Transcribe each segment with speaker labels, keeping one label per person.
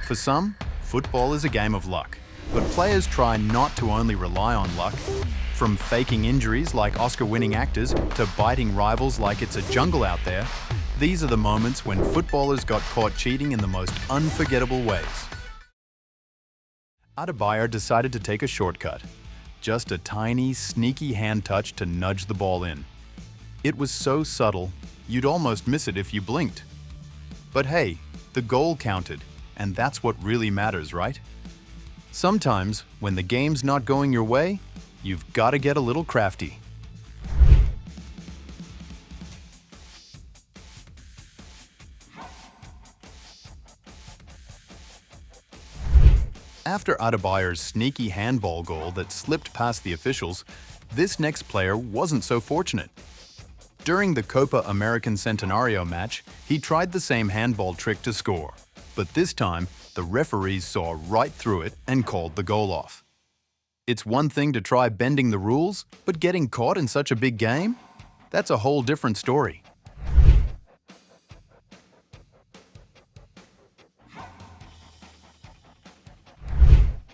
Speaker 1: For some, football is a game of luck, but players try not to only rely on luck. From faking injuries like Oscar-winning actors to biting rivals like it's a jungle out there, these are the moments when footballers got caught cheating in the most unforgettable ways. Adebayor decided to take a shortcut. Just a tiny, sneaky hand touch to nudge the ball in. It was so subtle, you'd almost miss it if you blinked. But hey, the goal counted, and that's what really matters, right? Sometimes, when the game's not going your way, you've got to get a little crafty. After Adebayor's sneaky handball goal that slipped past the officials, this next player wasn't so fortunate. During the Copa American Centenario match, he tried the same handball trick to score, but this time, the referees saw right through it and called the goal off. It's one thing to try bending the rules, but getting caught in such a big game? That's a whole different story.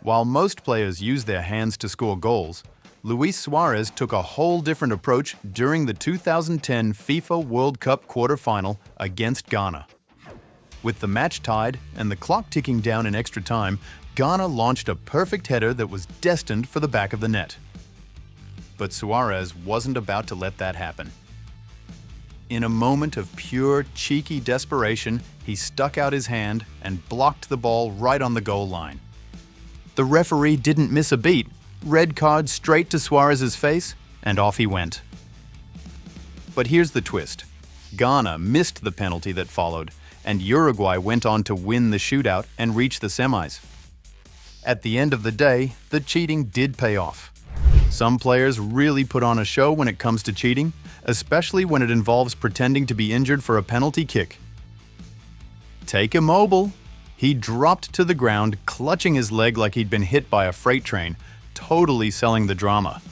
Speaker 1: While most players use their hands to score goals, Luis Suarez took a whole different approach during the 2010 FIFA World Cup quarter-final against Ghana. With the match tied and the clock ticking down in extra time, Ghana launched a perfect header that was destined for the back of the net. But Suarez wasn't about to let that happen. In a moment of pure, cheeky desperation, he stuck out his hand and blocked the ball right on the goal line. The referee didn't miss a beat. Red card straight to Suarez's face, and off he went. But here's the twist. Ghana missed the penalty that followed, and Uruguay went on to win the shootout and reach the semis. At the end of the day, the cheating did pay off. Some players really put on a show when it comes to cheating, especially when it involves pretending to be injured for a penalty kick. Take Immobile. He dropped to the ground, clutching his leg like he'd been hit by a freight train, totally selling the drama.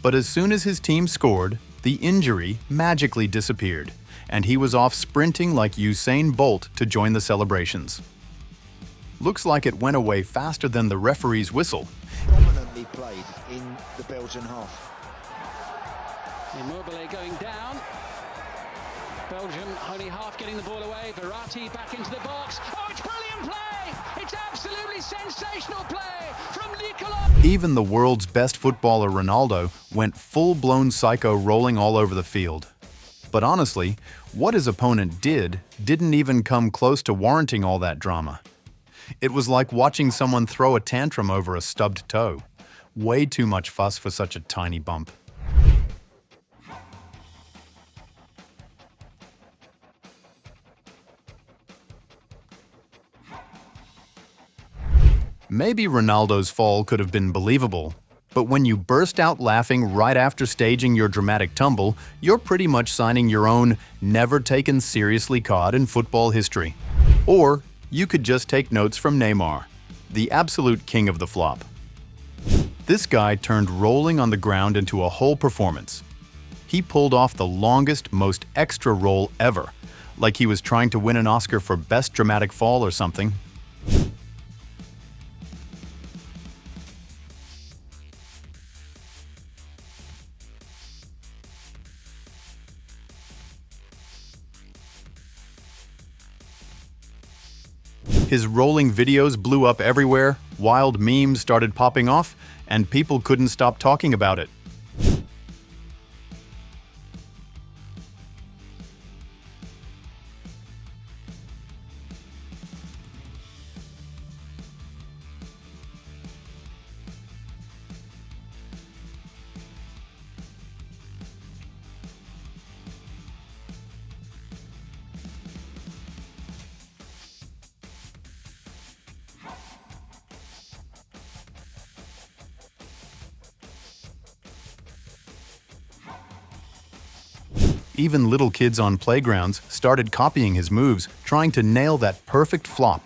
Speaker 1: But as soon as his team scored, the injury magically disappeared, and he was off sprinting like Usain Bolt to join the celebrations. Looks like it went away faster than the referee's whistle.
Speaker 2: Dominantly played in the Belgian half.
Speaker 3: Immobile going down. Belgium only half getting the ball away. Verratti back into the box. Oh, it's brilliant play! It's absolutely sensational play from Nicolas.
Speaker 1: Even the world's best footballer Ronaldo went full-blown psycho, rolling all over the field. But honestly, what his opponent didn't even come close to warranting all that drama. It was like watching someone throw a tantrum over a stubbed toe. Way too much fuss for such a tiny bump. Maybe Ronaldo's fall could have been believable, but when you burst out laughing right after staging your dramatic tumble, you're pretty much signing your own never taken seriously card in football history. Or you could just take notes from Neymar, the absolute king of the flop. This guy turned rolling on the ground into a whole performance. He pulled off the longest, most extra roll ever, like he was trying to win an Oscar for Best Dramatic Fall or something. His rolling videos blew up everywhere, wild memes started popping off, and people couldn't stop talking about it. Even little kids on playgrounds started copying his moves, trying to nail that perfect flop.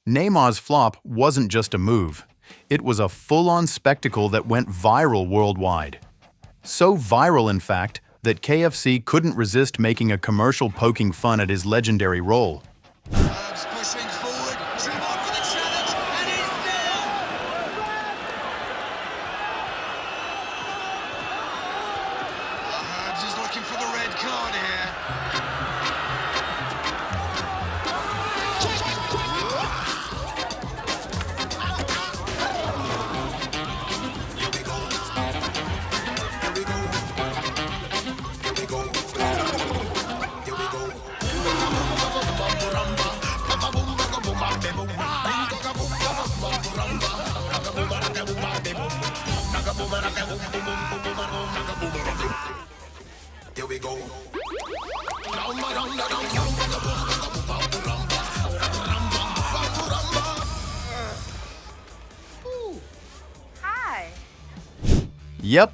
Speaker 1: Neymar's flop wasn't just a move. It was a full-on spectacle that went viral worldwide. So viral, in fact, that KFC couldn't resist making a commercial poking fun at his legendary role.
Speaker 4: Herbs pushing forward. Tremont with a challenge, and he's there! Herbs is looking for the red card here. Here we go.
Speaker 5: Hi.
Speaker 1: Yep,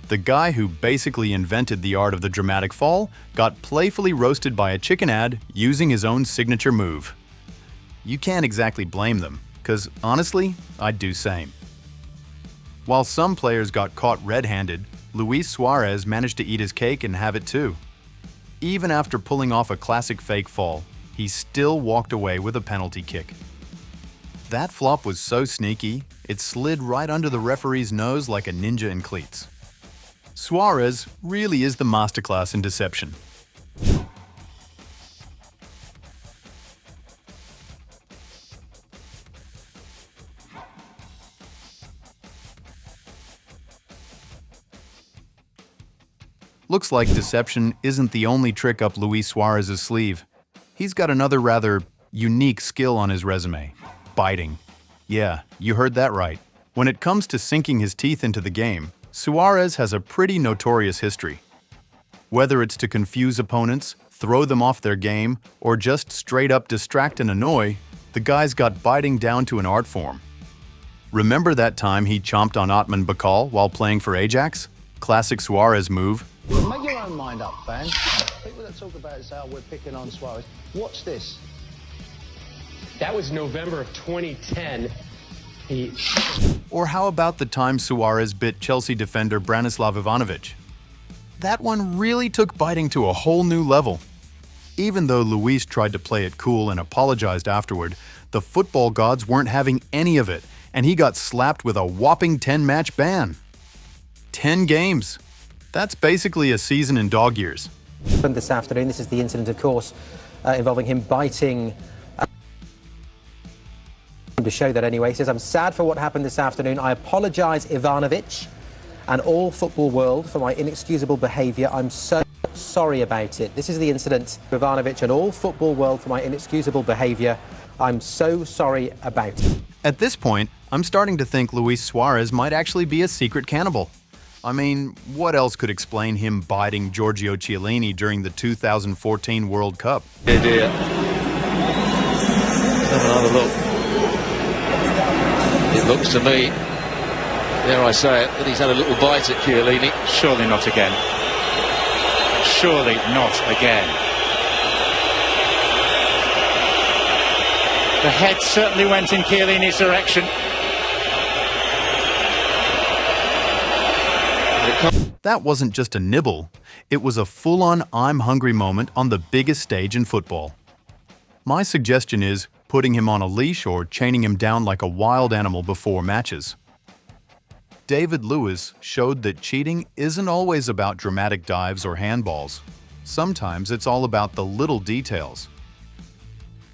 Speaker 1: the guy who basically invented the art of the dramatic fall got playfully roasted by a chicken ad using his own signature move. You can't exactly blame them, because honestly, I'd do same. While some players got caught red-handed, Luis Suarez managed to eat his cake and have it too. Even after pulling off a classic fake fall, he still walked away with a penalty kick. That flop was so sneaky, it slid right under the referee's nose like a ninja in cleats. Suarez really is the masterclass in deception. Looks like deception isn't the only trick up Luis Suarez's sleeve. He's got another rather unique skill on his resume: biting. Yeah, you heard that right. When it comes to sinking his teeth into the game, Suarez has a pretty notorious history. Whether it's to confuse opponents, throw them off their game, or just straight up distract and annoy, the guy's got biting down to an art form. Remember that time he chomped on Otman Bakal while playing for Ajax? Classic Suarez move.
Speaker 6: Make your own mind up, fans. People that talk about how we're picking on Suarez. Watch this.
Speaker 7: That was November of 2010.
Speaker 1: Or how about the time Suarez bit Chelsea defender Branislav Ivanovic? That one really took biting to a whole new level. Even though Luis tried to play it cool and apologized afterward, the football gods weren't having any of it, and he got slapped with a whopping 10-match ban. 10 games. That's basically a season in dog years.
Speaker 8: This afternoon, this is the incident, of course, involving him biting. To show that anyway, he says, "I'm sad for what happened this afternoon. I apologise, Ivanovic, and all football world for my inexcusable behaviour. I'm so sorry about it." This is the incident, Ivanovic, and all football world for my inexcusable behaviour. I'm so sorry about it.
Speaker 1: At this point, I'm starting to think Luis Suarez might actually be a secret cannibal. I mean, what else could explain him biting Giorgio Chiellini during the 2014 World Cup?
Speaker 9: Dear, dear. Have another look. It looks to me, dare I say it, that he's had a little bite at Chiellini.
Speaker 10: Surely not again. Surely not again. The head certainly went in Chiellini's direction.
Speaker 1: That wasn't just a nibble, it was a full-on I'm hungry moment on the biggest stage in football. My suggestion is putting him on a leash or chaining him down like a wild animal before matches. David Lewis showed that cheating isn't always about dramatic dives or handballs. Sometimes it's all about the little details.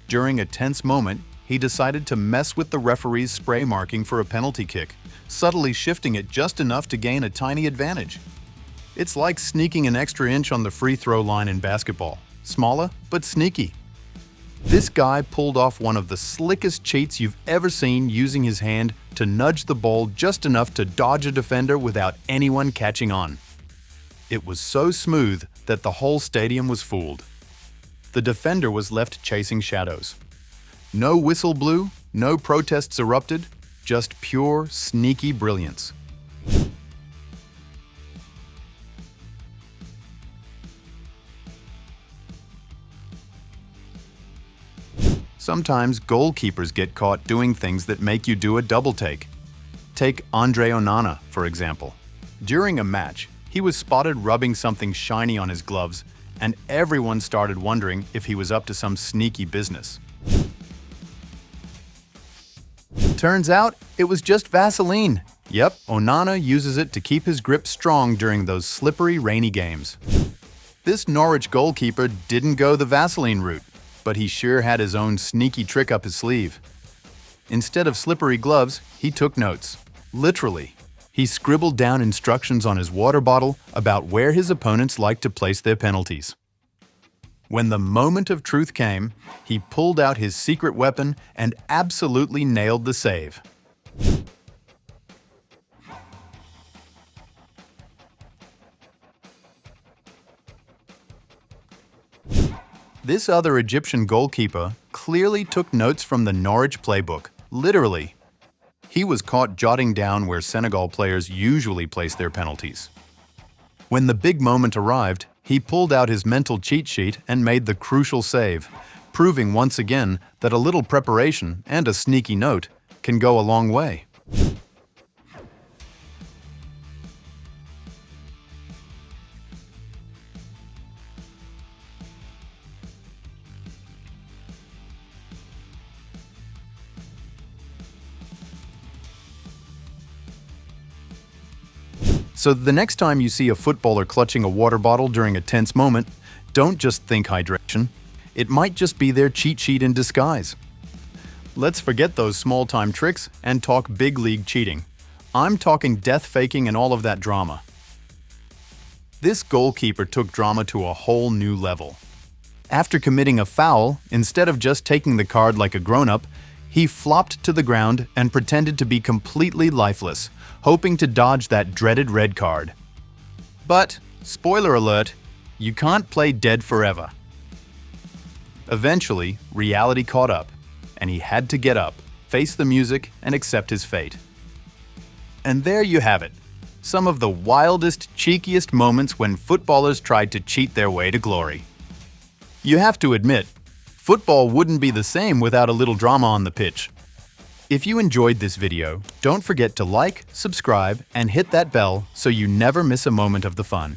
Speaker 1: During a tense moment, he decided to mess with the referee's spray marking for a penalty kick, subtly shifting it just enough to gain a tiny advantage. It's like sneaking an extra inch on the free throw line in basketball. Smaller, but sneaky. This guy pulled off one of the slickest cheats you've ever seen, using his hand to nudge the ball just enough to dodge a defender without anyone catching on. It was so smooth that the whole stadium was fooled. The defender was left chasing shadows. No whistle blew, no protests erupted, just pure, sneaky brilliance. Sometimes goalkeepers get caught doing things that make you do a double take. Take Andre Onana, for example. During a match, he was spotted rubbing something shiny on his gloves, and everyone started wondering if he was up to some sneaky business. Turns out, it was just Vaseline. Yep, Onana uses it to keep his grip strong during those slippery, rainy games. This Norwich goalkeeper didn't go the Vaseline route, but he sure had his own sneaky trick up his sleeve. Instead of slippery gloves, he took notes. Literally. He scribbled down instructions on his water bottle about where his opponents liked to place their penalties. When the moment of truth came, he pulled out his secret weapon and absolutely nailed the save. This other Egyptian goalkeeper clearly took notes from the Norwich playbook, literally. He was caught jotting down where Senegal players usually place their penalties. When the big moment arrived, he pulled out his mental cheat sheet and made the crucial save, proving once again that a little preparation and a sneaky note can go a long way. So the next time you see a footballer clutching a water bottle during a tense moment, don't just think hydration. It might just be their cheat sheet in disguise. Let's forget those small-time tricks and talk big league cheating. I'm talking death faking and all of that drama. This goalkeeper took drama to a whole new level. After committing a foul, instead of just taking the card like a grown-up, he flopped to the ground and pretended to be completely lifeless, hoping to dodge that dreaded red card. But, spoiler alert, you can't play dead forever. Eventually, reality caught up, and he had to get up, face the music, and accept his fate. And there you have it, some of the wildest, cheekiest moments when footballers tried to cheat their way to glory. You have to admit, football wouldn't be the same without a little drama on the pitch. If you enjoyed this video, don't forget to like, subscribe, and hit that bell so you never miss a moment of the fun.